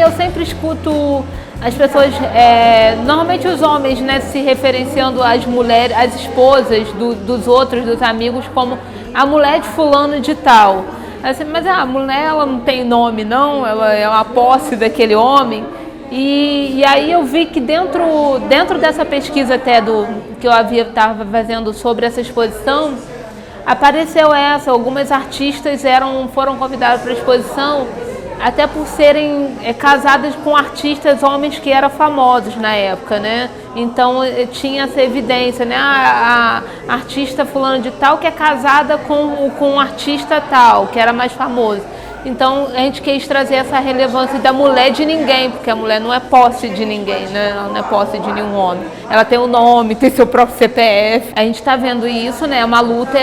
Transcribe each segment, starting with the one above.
eu sempre escuto as pessoas, normalmente os homens, né, se referenciando às mulheres, às esposas dos outros, dos amigos, como a mulher de fulano de tal. Assim, mas a mulher, ela não tem nome não, ela é uma posse daquele homem. E aí eu vi que dentro dessa pesquisa até que eu estava fazendo sobre essa exposição, apareceu algumas artistas foram convidadas para a exposição até por serem casadas com artistas homens que eram famosos na época, né? Então tinha essa evidência, né? A artista fulano de tal que é casada com um artista tal, que era mais famoso. Então a gente quis trazer essa relevância da mulher de ninguém, porque a mulher não é posse de ninguém, né? Ela não é posse de nenhum homem. Ela tem um nome, tem seu próprio CPF. A gente está vendo isso, né? É uma luta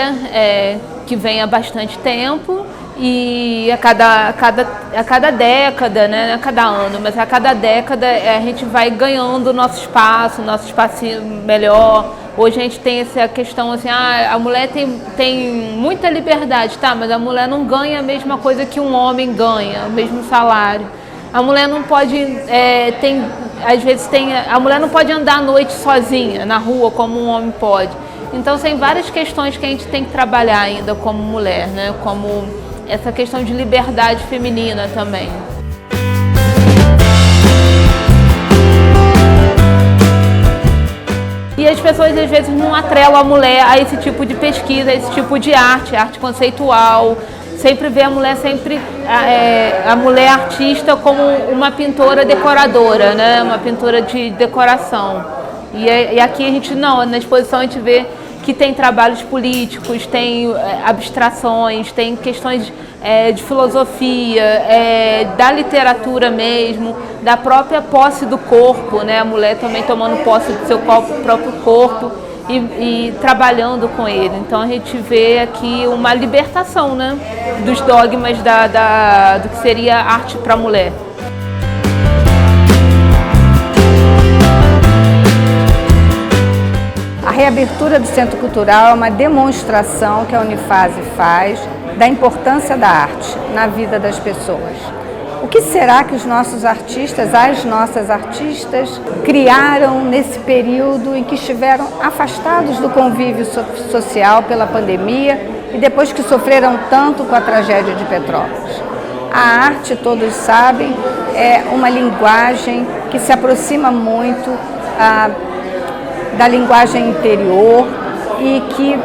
que vem há bastante tempo. E a cada década, né? A cada ano, mas a cada década a gente vai ganhando nosso espaço melhor. Hoje a gente tem essa questão assim, a mulher tem muita liberdade, tá? Mas a mulher não ganha a mesma coisa que um homem ganha, o mesmo salário. A mulher não pode, a mulher não pode andar à noite sozinha na rua como um homem pode. Então tem várias questões que a gente tem que trabalhar ainda como mulher, né? Como essa questão de liberdade feminina também. E as pessoas às vezes não atrelam a mulher a esse tipo de pesquisa, a esse tipo de arte conceitual. Sempre vê a mulher a mulher artista como uma pintora decoradora, né? Uma pintora de decoração. E aqui a gente não, na exposição a gente vê que tem trabalhos políticos, tem abstrações, tem questões de filosofia, da literatura mesmo, da própria posse do corpo, né? A mulher também tomando posse do seu próprio corpo e trabalhando com ele. Então a gente vê aqui uma libertação, né? Dos dogmas do que seria arte para a mulher. A reabertura do Centro Cultural é uma demonstração que a Unifase faz da importância da arte na vida das pessoas. O que será que os nossos artistas, as nossas artistas, criaram nesse período em que estiveram afastados do convívio social pela pandemia e depois que sofreram tanto com a tragédia de Petrópolis? A arte, todos sabem, é uma linguagem que se aproxima muito da linguagem interior e que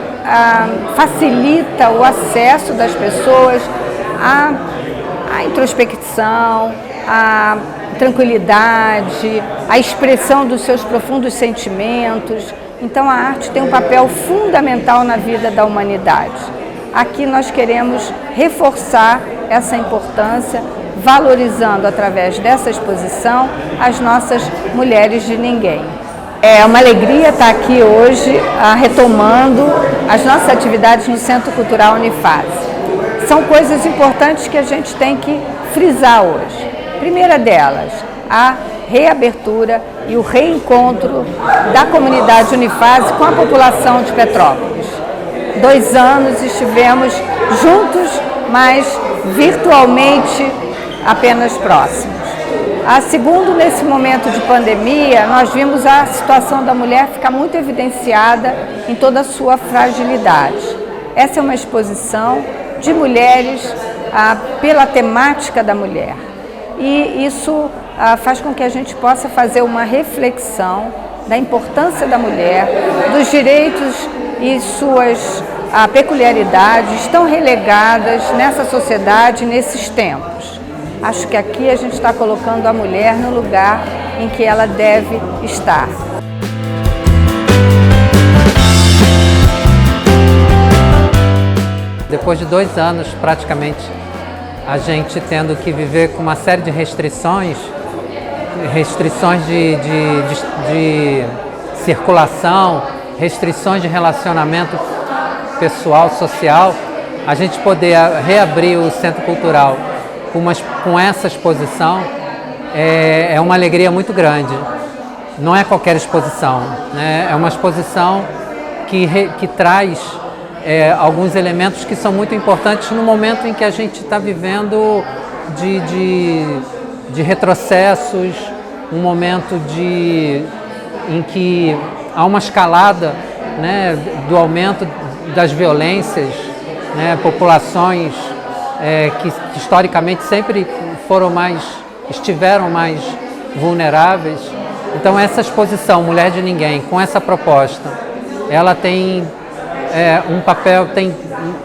facilita o acesso das pessoas à introspecção, à tranquilidade, à expressão dos seus profundos sentimentos. Então a arte tem um papel fundamental na vida da humanidade. Aqui nós queremos reforçar essa importância, valorizando através dessa exposição as nossas mulheres de ninguém. É uma alegria estar aqui hoje retomando as nossas atividades no Centro Cultural Unifase. São coisas importantes que a gente tem que frisar hoje. Primeira delas, a reabertura e o reencontro da comunidade Unifase com a população de Petrópolis. 2 anos estivemos juntos, mas virtualmente apenas próximos. Segundo, nesse momento de pandemia, nós vimos a situação da mulher ficar muito evidenciada em toda a sua fragilidade. Essa é uma exposição de mulheres pela temática da mulher. E isso faz com que a gente possa fazer uma reflexão da importância da mulher, dos direitos e suas peculiaridades estão relegadas nessa sociedade, nesses tempos. Acho que aqui a gente está colocando a mulher no lugar em que ela deve estar. Depois de 2 anos, praticamente, a gente tendo que viver com uma série de restrições de circulação, restrições de relacionamento pessoal, social, a gente poder reabrir o Centro Cultural com essa exposição é uma alegria muito grande. Não é qualquer exposição, né? É uma exposição que traz alguns elementos que são muito importantes no momento em que a gente está vivendo de retrocessos, um momento em que há uma escalada, né, do aumento das violências, né, populações que historicamente sempre estiveram mais vulneráveis. Então essa exposição Mulher de Ninguém, com essa proposta, ela tem tem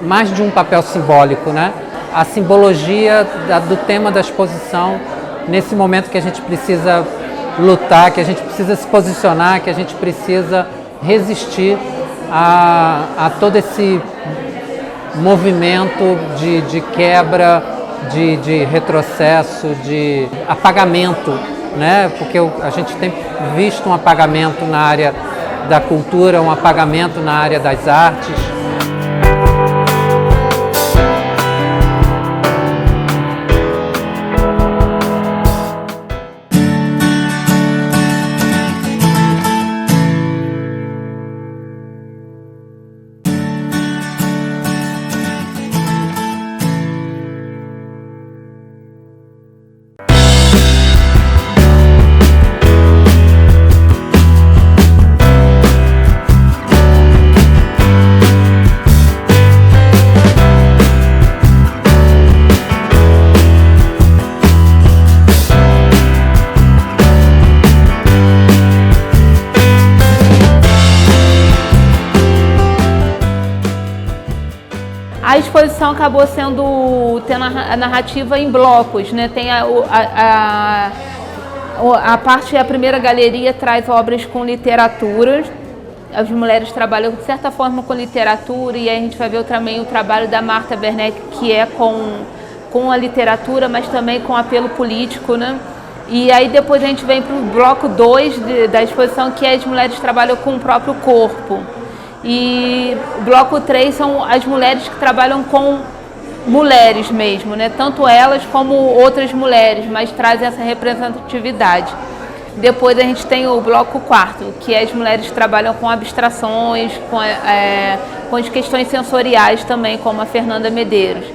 mais de um papel simbólico, né? A simbologia do tema da exposição nesse momento que a gente precisa lutar, que a gente precisa se posicionar, que a gente precisa resistir a todo esse movimento de quebra, de retrocesso, de apagamento, né? Porque a gente tem visto um apagamento na área da cultura, um apagamento na área das artes. A exposição acabou tendo a narrativa em blocos, né? Tem a primeira galeria traz obras com literatura. As mulheres trabalham de certa forma com literatura, e aí a gente vai ver também o trabalho da Marta Werneck, que é com a literatura, mas também com apelo político, né? E aí depois a gente vem para o bloco 2 da exposição, que as mulheres trabalham com o próprio corpo. E o bloco 3 são as mulheres que trabalham com mulheres mesmo, né? Tanto elas como outras mulheres, mas trazem essa representatividade. Depois a gente tem o bloco 4, que as mulheres trabalham com abstrações, com as questões sensoriais também, como a Fernanda Medeiros.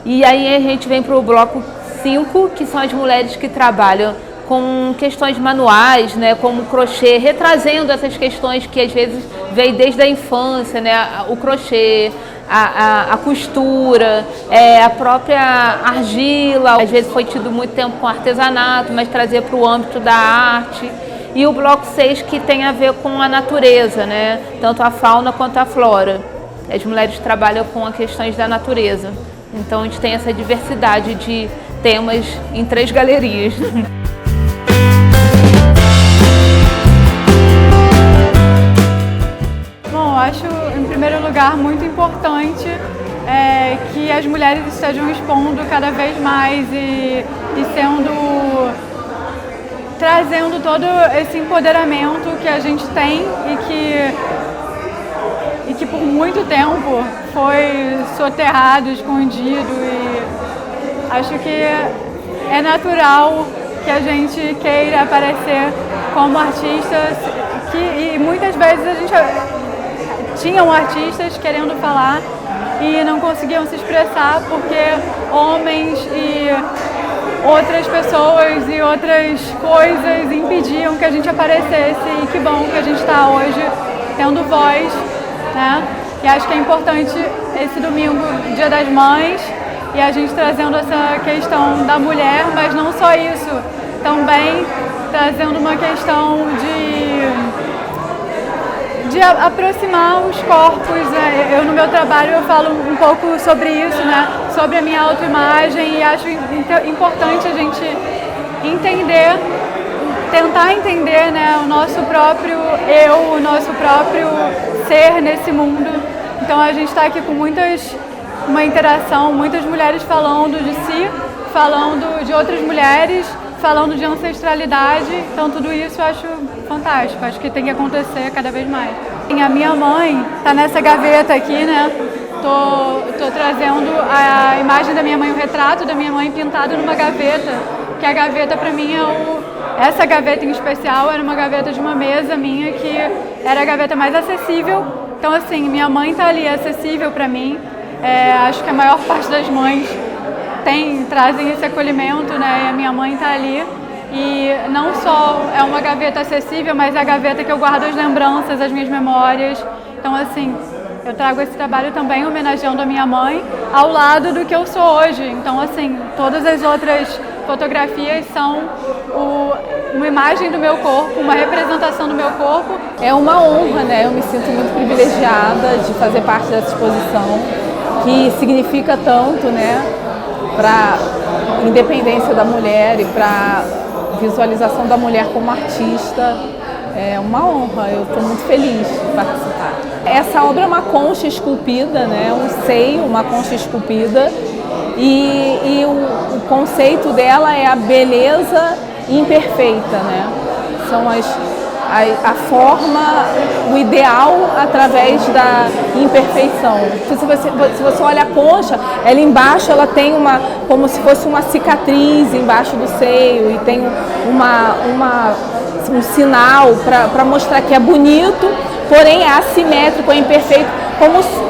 E aí a gente vem para o bloco 5, que são as mulheres que trabalham com questões manuais, né, como o crochê, retrazendo essas questões que às vezes veio desde a infância, né, o crochê, a costura, a própria argila, às vezes foi tido muito tempo com artesanato, mas trazer para o âmbito da arte. E o bloco 6, que tem a ver com a natureza, né, tanto a fauna quanto a flora. As mulheres trabalham com as questões da natureza. Então a gente tem essa diversidade de temas em 3 galerias. Bom, eu acho, em primeiro lugar, muito importante que as mulheres estejam expondo cada vez mais e trazendo todo esse empoderamento que a gente tem e que por muito tempo foi soterrado, escondido, e acho que é natural que a gente queira aparecer como artistas, e muitas vezes a gente tinham artistas querendo falar e não conseguiam se expressar porque homens e outras pessoas e outras coisas impediam que a gente aparecesse, e que bom que a gente está hoje tendo voz, né? E acho que é importante esse domingo, Dia das Mães, e a gente trazendo essa questão da mulher, mas não só isso, também trazendo uma questão de aproximar os corpos. Eu no meu trabalho eu falo um pouco sobre isso, né? Sobre a minha autoimagem, e acho importante a gente entender, tentar entender, né, o nosso próprio eu, o nosso próprio ser nesse mundo. Então a gente está aqui com uma interação, muitas mulheres falando de si, falando de outras mulheres, falando de ancestralidade. Então tudo isso eu acho fantástico, acho que tem que acontecer cada vez mais. A minha mãe está nessa gaveta aqui, né? Tô trazendo a imagem da minha mãe, o retrato da minha mãe pintado numa gaveta, que a gaveta para mim essa gaveta em especial era uma gaveta de uma mesa minha, que era a gaveta mais acessível. Então assim, minha mãe está ali acessível para mim. Acho que a maior parte das mães trazem esse acolhimento, né? E a minha mãe está ali. E não só é uma gaveta acessível, mas é a gaveta que eu guardo as lembranças, as minhas memórias. Então, assim, eu trago esse trabalho também homenageando a minha mãe ao lado do que eu sou hoje. Então, assim, todas as outras fotografias são uma imagem do meu corpo, uma representação do meu corpo. É uma honra, né? Eu me sinto muito privilegiada de fazer parte dessa exposição, que significa tanto, né, para a independência da mulher e para visualização da mulher como artista. É uma honra, eu estou muito feliz de participar. Essa obra é uma concha esculpida, né? Um seio, uma concha esculpida, e o conceito dela é a beleza imperfeita, né? São a forma, o ideal através da imperfeição. Se você olha a concha, ela embaixo ela tem como se fosse uma cicatriz embaixo do seio e tem um sinal para mostrar que é bonito, porém é assimétrico, é imperfeito,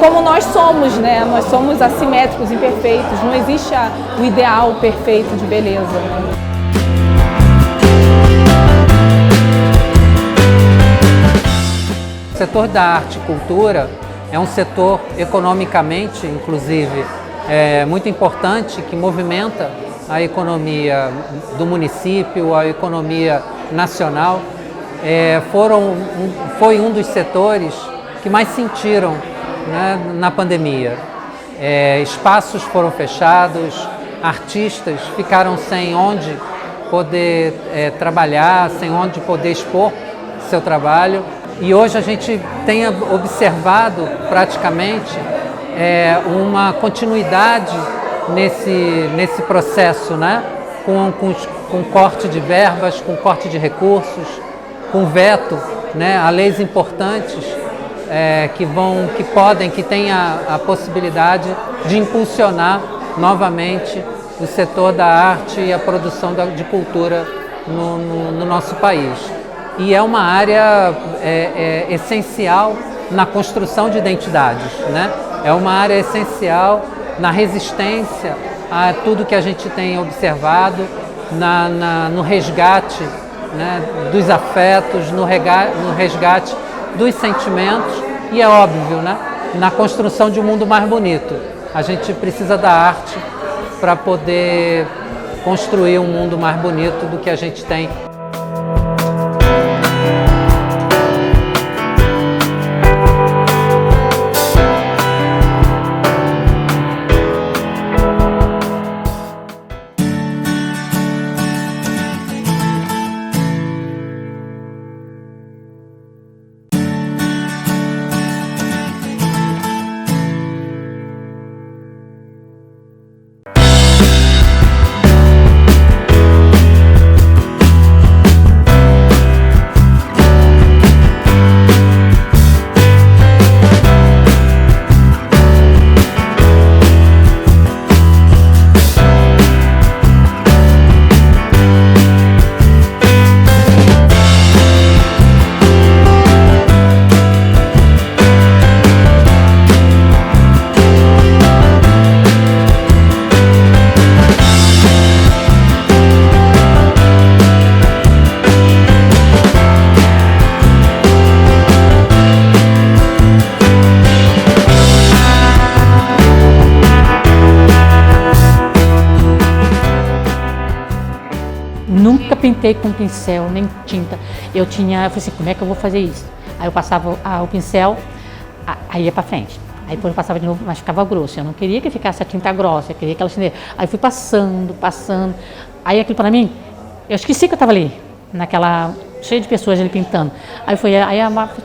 como nós somos, né? Nós somos assimétricos, imperfeitos, não existe o ideal perfeito de beleza. O setor da arte e cultura é um setor economicamente, inclusive, muito importante, que movimenta a economia do município, a economia nacional. Foi um dos setores que mais sentiram, né, na pandemia. Espaços foram fechados, artistas ficaram sem onde poder trabalhar, sem onde poder expor seu trabalho. E hoje a gente tem observado praticamente uma continuidade nesse processo, né? Com corte de verbas, com corte de recursos, com veto, né, a leis importantes que têm a possibilidade de impulsionar novamente o setor da arte e a produção de cultura no nosso país. E é uma área essencial na construção de identidades, né? É uma área essencial na resistência a tudo que a gente tem observado, no resgate, né, dos afetos, no resgate dos sentimentos e, é óbvio, né, na construção de um mundo mais bonito. A gente precisa da arte para poder construir um mundo mais bonito do que a gente tem. Nunca pintei com pincel, nem tinta. Eu falei assim, como é que eu vou fazer isso? Aí eu passava o pincel, aí ia pra frente. Aí depois eu passava de novo, mas ficava grosso. Eu não queria que ficasse a tinta grossa, eu queria que ela chinela. Aí eu fui passando. Aí aquilo pra mim, eu esqueci que eu tava ali, cheia de pessoas ali pintando. Aí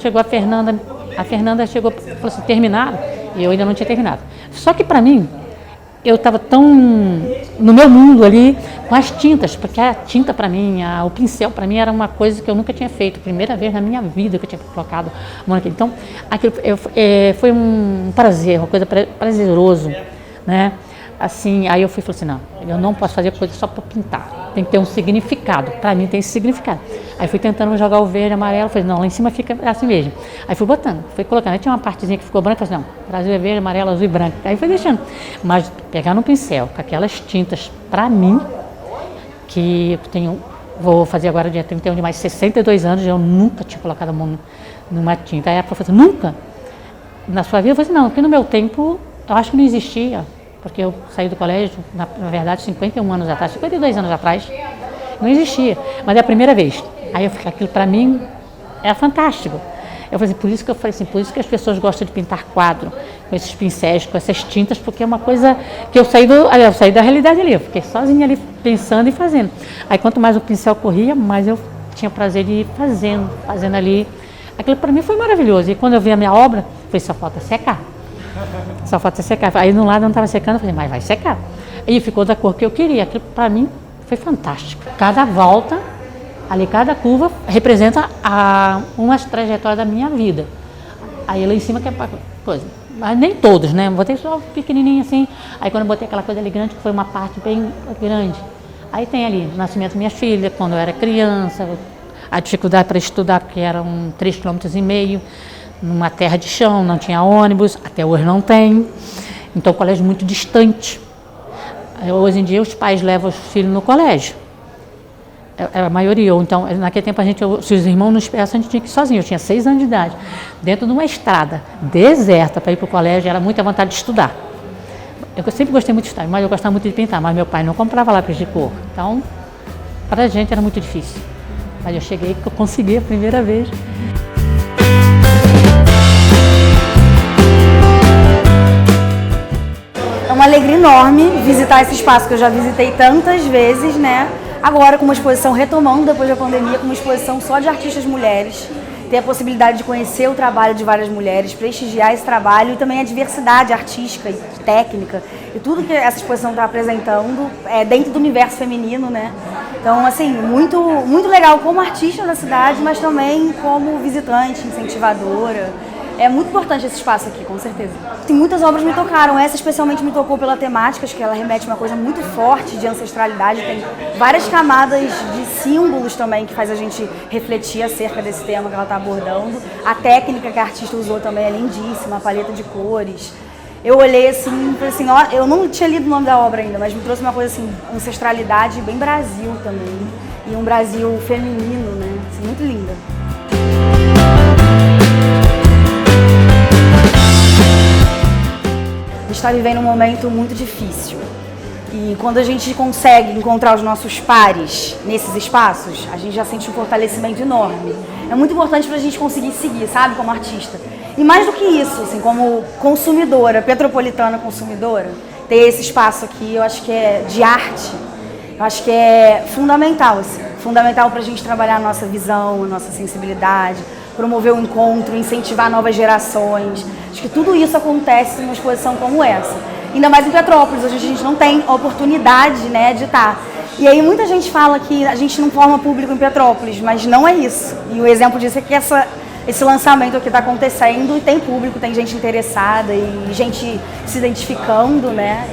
chegou a Fernanda chegou e falou assim, terminaram? E eu ainda não tinha terminado. Só que pra mim, eu estava tão no meu mundo ali com as tintas, porque a tinta para mim, o pincel para mim era uma coisa que eu nunca tinha feito, primeira vez na minha vida que eu tinha colocado a mão naquilo. Então, aquilo foi um prazer, uma coisa prazeroso, né? assim, aí eu falei assim, não, eu não posso fazer coisa só para pintar, tem que ter um significado, para mim tem esse significado. Aí fui tentando jogar o verde, amarelo, falei, não, lá em cima fica assim mesmo. Aí fui botando, fui colocando, aí tinha uma partezinha que ficou branca, falei, não, Brasil é verde, amarelo, azul e branco, aí fui deixando. Mas pegar no pincel, com aquelas tintas, para mim, que eu tenho, vou fazer agora dia 31 de mais 62 anos, eu nunca tinha colocado a mão numa tinta. Aí a professora, nunca? Na sua vida? Eu falei assim, não, porque no meu tempo, eu acho que não existia, porque eu saí do colégio, na verdade, 51 anos atrás, 52 anos atrás, não existia, mas é a primeira vez. Aí eu fiquei, aquilo para mim é fantástico. Eu falei assim, por isso que eu falei assim, por isso que as pessoas gostam de pintar quadro, com esses pincéis, com essas tintas, porque é uma coisa que eu saí da realidade ali, eu fiquei sozinha ali pensando e fazendo. Aí quanto mais o pincel corria, mais eu tinha prazer de ir fazendo ali. Aquilo para mim foi maravilhoso. E quando eu vi a minha obra, eu falei, só falta secar. Só falta secar. Aí no lado não estava secando, eu falei, mas vai secar. Aí ficou da cor que eu queria. Aquilo para mim foi fantástico. Cada volta, ali cada curva, representa uma trajetória da minha vida. Aí lá em cima que é coisa. Mas nem todos, né? Botei só pequenininho assim. Aí quando eu botei aquela coisa ali grande, que foi uma parte bem grande. Aí tem ali o nascimento da minha filha, quando eu era criança, a dificuldade para estudar, porque eram 3,5 km, numa terra de chão, não tinha ônibus, até hoje não tem. Então, colégio muito distante. Hoje em dia, os pais levam os filhos no colégio. A maioria, ou então, naquele tempo, se os irmãos não esperassem, a gente tinha que ir sozinho. Eu tinha 6 anos de idade, dentro de uma estrada deserta para ir para o colégio, era muita vontade de estudar. Eu sempre gostei muito de estudar, mas eu gostava muito de pintar, mas meu pai não comprava lápis de cor. Então, para a gente era muito difícil. Mas eu cheguei que eu consegui a primeira vez. É uma alegria enorme visitar esse espaço que eu já visitei tantas vezes, né? Agora com uma exposição retomando depois da pandemia, com uma exposição só de artistas mulheres. Ter a possibilidade de conhecer o trabalho de várias mulheres, prestigiar esse trabalho e também a diversidade artística e técnica e tudo que essa exposição está apresentando dentro do universo feminino, né? Então, assim, muito, muito legal como artista da cidade, mas também como visitante, incentivadora. É muito importante esse espaço aqui, com certeza. Tem muitas obras me tocaram, essa especialmente me tocou pela temática, acho que ela remete a uma coisa muito forte de ancestralidade, tem várias camadas de símbolos também que faz a gente refletir acerca desse tema que ela está abordando. A técnica que a artista usou também é lindíssima, a paleta de cores. Eu olhei assim, falei assim, ó, eu não tinha lido o nome da obra ainda, mas me trouxe uma coisa assim, ancestralidade bem Brasil também, e um Brasil feminino, né, assim, muito linda. A gente está vivendo um momento muito difícil e quando a gente consegue encontrar os nossos pares nesses espaços, a gente já sente um fortalecimento enorme. É muito importante para a gente conseguir seguir, sabe, como artista. E mais do que isso, assim, como consumidora, petropolitana consumidora, ter esse espaço aqui, eu acho que é de arte, eu acho que é fundamental, assim, fundamental para a gente trabalhar a nossa visão, a nossa sensibilidade, promover o encontro, incentivar novas gerações. Acho que tudo isso acontece numa exposição como essa. Ainda mais em Petrópolis, hoje a gente não tem a oportunidade, né, de estar. E aí muita gente fala que a gente não forma público em Petrópolis, mas não é isso. E o exemplo disso é que esse lançamento aqui está acontecendo e tem público, tem gente interessada e gente se identificando, né?